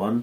1,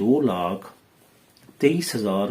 2,23,000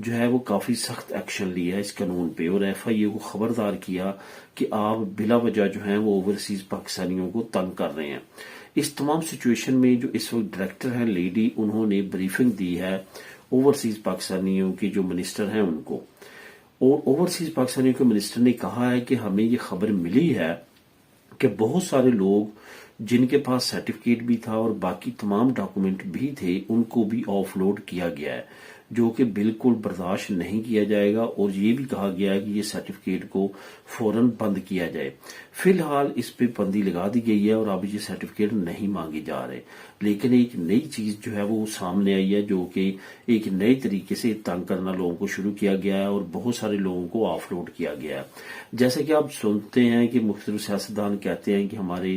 جو ہے وہ کافی سخت ایکشن لیا ہے اس قانون پہ، اور ایف آئی اے کو خبردار کیا کہ آپ بلا وجہ جو ہیں وہ اوورسیز پاکستانیوں کو تنگ کر رہے ہیں۔ اس تمام سچویشن میں جو اس وقت ڈائریکٹر ہیں لیڈی، انہوں نے بریفنگ دی ہے اوورسیز پاکستانیوں کے جو منسٹر ہیں ان کو، اور اوورسیز پاکستانیوں کے منسٹر نے کہا ہے کہ ہمیں یہ خبر ملی ہے کہ بہت سارے لوگ جن کے پاس سرٹیفکیٹ بھی تھا اور باقی تمام ڈاکومنٹ بھی تھے ان کو بھی آف لوڈ کیا گیا ہے، جو کہ بالکل برداشت نہیں کیا جائے گا، اور یہ بھی کہا گیا ہے کہ یہ سرٹیفکیٹ کو فوراً بند کیا جائے۔ فی الحال اس پہ بندی لگا دی گئی ہے اور اب یہ سرٹیفکیٹ نہیں مانگے جا رہے، لیکن ایک نئی چیز جو ہے وہ سامنے آئی ہے، جو کہ ایک نئے طریقے سے تنگ کرنا لوگوں کو شروع کیا گیا ہے اور بہت سارے لوگوں کو آف لوڈ کیا گیا ہے۔ جیسے کہ آپ سنتے ہیں کہ مختلف سیاستدان کہتے ہیں کہ ہمارے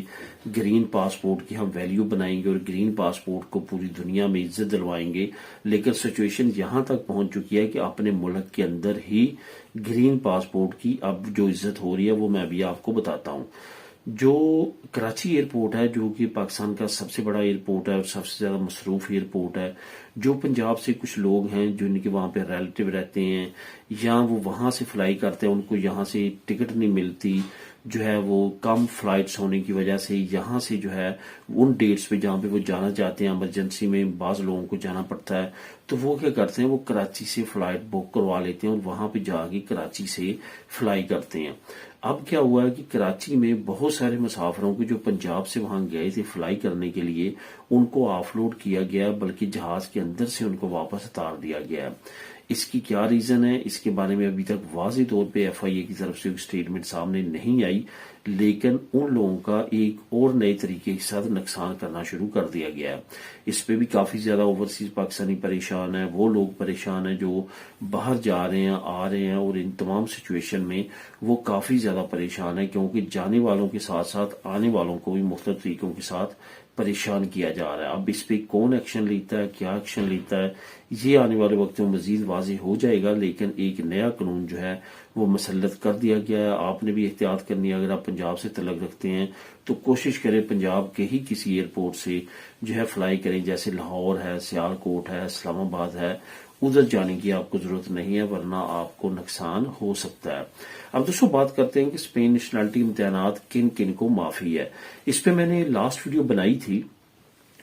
گرین پاسپورٹ کی ہم ویلیو بنائیں گے اور گرین پاسپورٹ کو پوری دنیا میں عزت دلوائیں گے، لیکن سچویشن یہاں تک پہنچ چکی ہے کہ اپنے ملک کے اندر ہی گرین پاسپورٹ کی اب جو عزت ہو رہی ہے وہ میں ابھی آپ کو بتاتا ہوں۔ جو کراچی ایئرپورٹ ہے، جو کہ پاکستان کا سب سے بڑا ایئرپورٹ ہے اور سب سے زیادہ مصروف ایئرپورٹ ہے، جو پنجاب سے کچھ لوگ ہیں جن کے وہاں پہ ریلیٹیو رہتے ہیں یا وہ وہاں سے فلائی کرتے ہیں، ان کو یہاں سے ٹکٹ نہیں ملتی، جو ہے وہ کم فلائٹس ہونے کی وجہ سے یہاں سے جو ہے ان ڈیٹس پہ جہاں پہ وہ جانا چاہتے ہیں، ایمرجنسی میں بعض لوگوں کو جانا پڑتا ہے، تو وہ کیا کرتے ہیں، وہ کراچی سے فلائٹ بک کروا لیتے ہیں اور وہاں پہ جا کے کراچی سے فلائی کرتے ہیں۔ اب کیا ہوا ہے کہ کراچی میں بہت سارے مسافروں کو جو پنجاب سے وہاں گئے تھے فلائی کرنے کے لیے، ان کو آف لوڈ کیا گیا، بلکہ جہاز کے اندر سے ان کو واپس اتار دیا گیا ہے۔ اس کی کیا ریزن ہے، اس کے بارے میں ابھی تک واضح طور پہ ایف آئی اے کی طرف سے ایک سٹیٹمنٹ سامنے نہیں آئی، لیکن ان لوگوں کا ایک اور نئے طریقے کے ساتھ نقصان کرنا شروع کر دیا گیا ہے۔ اس پہ بھی کافی زیادہ اوورسیز پاکستانی پریشان ہیں، وہ لوگ پریشان ہیں جو باہر جا رہے ہیں، آ رہے ہیں، اور ان تمام سچویشن میں وہ کافی زیادہ پریشان ہیں، کیونکہ جانے والوں کے ساتھ ساتھ آنے والوں کو بھی مختلف طریقوں کے ساتھ پریشان کیا جا رہا ہے۔ اب اس پہ کون ایکشن لیتا ہے، کیا ایکشن لیتا ہے، یہ آنے والے وقت میں مزید واضح ہو جائے گا، لیکن ایک نیا قانون جو ہے وہ مسلط کر دیا گیا ہے۔ آپ نے بھی احتیاط کرنی ہے، اگر آپ پنجاب سے تعلق رکھتے ہیں تو کوشش کریں پنجاب کے ہی کسی ایئرپورٹ سے جو ہے فلائی کریں، جیسے لاہور ہے، سیالکوٹ ہے، اسلام آباد ہے، ادھر جانے کی آپ کو ضرورت نہیں ہے، ورنہ آپ کو نقصان ہو سکتا ہے۔ اب دوستوں بات کرتے ہیں کہ اسپین نیشنلٹی امتحانات کن کن کو معافی ہے۔ اس پہ میں نے لاسٹ ویڈیو بنائی تھی،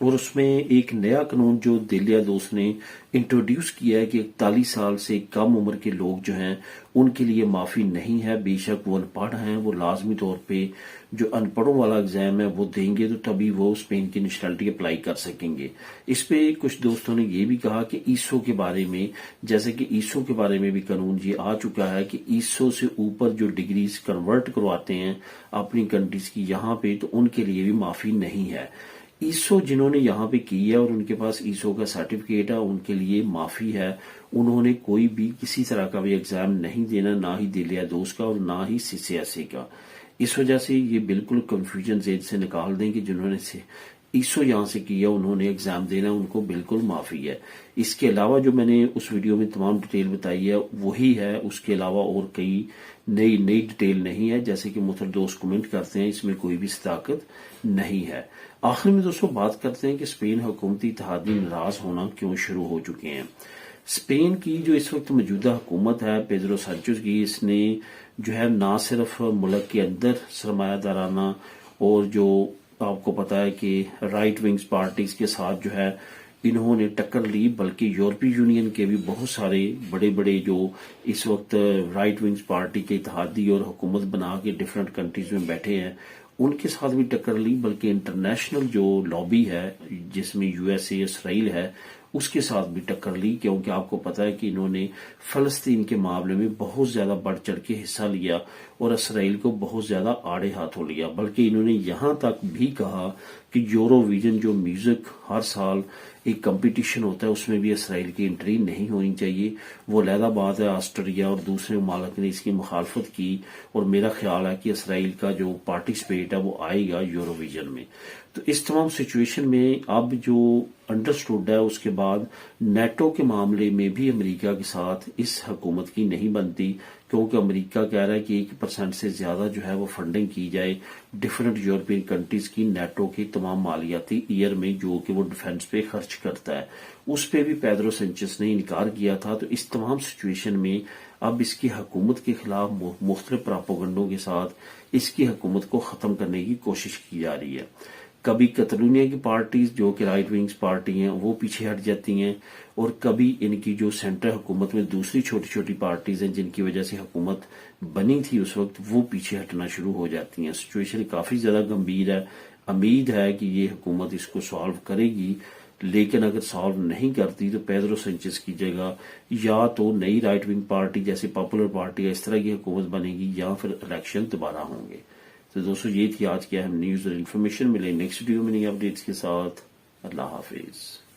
اور اس میں ایک نیا قانون جو دلیہ دوست نے انٹروڈیوس کیا ہے کہ 41 سال سے کم عمر کے لوگ جو ہیں ان کے لیے معافی نہیں ہے، بے شک وہ ان پڑھ ہیں، وہ لازمی طور پہ جو ان پڑھوں والا ایگزام ہے وہ دیں گے تو تبھی وہ اسپین کی نیشنلٹی اپلائی کر سکیں گے۔ اس پہ کچھ دوستوں نے یہ بھی کہا کہ ایسو کے بارے میں، جیسے کہ ایسو کے بارے میں بھی قانون یہ آ چکا ہے کہ ایسو سے اوپر جو ڈگریز کنورٹ کرواتے ہیں اپنی کنٹریز کی یہاں پہ، تو ان کے لیے بھی معافی نہیں ہے۔ ایسو جنہوں نے یہاں پہ کی ہے اور ان کے پاس ایسو کا سرٹیفکیٹ ہے، ان کے لیے معافی ہے، انہوں نے کوئی بھی کسی طرح کا بھی ایگزام نہیں دینا، نہ ہی دلیہ دوست کا اور نہ ہی CCSE کا۔ اس وجہ سے یہ بالکل کنفیوژن ذہن سے نکال دیں کہ جنہوں نے ایسو یہاں سے کیا انہوں نے ایگزام دینا، ان کو بالکل معافی ہے۔ اس کے علاوہ جو میں نے اس ویڈیو میں تمام ڈیٹیل بتائی ہے وہی ہے، اس کے علاوہ اور کئی نئی ڈیٹیل نہیں ہے، جیسے کہ مختلف دوست کمنٹ کرتے ہیں، اس میں کوئی بھی صداقت نہیں ہے۔ آخر میں دوستوں بات کرتے ہیں کہ اسپین حکومتی اتحادی ناراض ہونا کیوں شروع ہو چکے ہیں۔ اسپین کی جو اس وقت موجودہ حکومت ہے پیدرو سانچیز کی، اس نے جو ہے نہ صرف ملک کے اندر سرمایہ دارانہ اور جو آپ کو پتا ہے کہ رائٹ ونگز پارٹیز کے ساتھ جو ہے انہوں نے ٹکر لی، بلکہ یورپی یونین کے بھی بہت سارے بڑے بڑے جو اس وقت رائٹ ونگز پارٹی کے اتحادی اور حکومت بنا کے ڈفرینٹ کنٹریز میں بیٹھے ہیں، ان کے ساتھ بھی ٹکر لی، بلکہ انٹرنیشنل جو لابی ہے جس میں USA اسرائیل ہے اس کے ساتھ بھی ٹکر لی، کیونکہ آپ کو پتا ہے کہ انہوں نے فلسطین کے معاملے میں بہت زیادہ بڑھ چڑھ کے حصہ لیا اور اسرائیل کو بہت زیادہ آڑے ہاتھوں لیا، بلکہ انہوں نے یہاں تک بھی کہا کہ یورو ویژن جو میوزک ہر سال ایک کمپٹیشن ہوتا ہے اس میں بھی اسرائیل کی انٹری نہیں ہونی چاہیے۔ وہ علیحدہ بات ہے، آسٹریا اور دوسرے ممالک نے اس کی مخالفت کی، اور میرا خیال ہے کہ اسرائیل کا جو پارٹیسپیٹ ہے وہ آئے گا یورو ویژن میں۔ تو اس تمام سچویشن میں اب جو انڈرسٹوڈ ہے، اس کے بعد نیٹو کے معاملے میں بھی امریکہ کے ساتھ اس حکومت کی نہیں بنتی، کیونکہ امریکہ کہہ رہا ہے کہ 1% سے زیادہ جو ہے وہ فنڈنگ کی جائے ڈفرینٹ یورپین کنٹریز کی نیٹو کی تمام مالیاتی ایئر میں جو کہ وہ ڈیفنس پہ خرچ کرتا ہے، اس پہ بھی پیدرو سینچز نے انکار کیا تھا۔ تو اس تمام سچویشن میں اب اس کی حکومت کے خلاف مختلف پراپوگنڈوں کے ساتھ اس کی حکومت کو ختم کرنے کی کوشش کی جا رہی ہے۔ کبھی کتالونیا کی پارٹیز جو کہ رائٹ ونگز پارٹی ہیں وہ پیچھے ہٹ جاتی ہیں، اور کبھی ان کی جو سینٹرل حکومت میں دوسری چھوٹی چھوٹی پارٹیز ہیں جن کی وجہ سے حکومت بنی تھی اس وقت، وہ پیچھے ہٹنا شروع ہو جاتی ہیں۔ سچویشن کافی زیادہ گمبھیر ہے۔ امید ہے کہ یہ حکومت اس کو سالو کرے گی، لیکن اگر سالو نہیں کرتی تو پیدرو سینچز کی جگہ یا تو نئی رائٹ ونگ پارٹی جیسے پاپولر پارٹی یا اس طرح کی حکومت بنے گی یا پھر الیکشن دوبارہ ہوں گے۔ تو دوستو یہ تھی آج کی اہم نیوز اور انفارمیشن۔ ملیں نیکسٹ ویڈیو میں نئی اپڈیٹس کے ساتھ۔ اللہ حافظ۔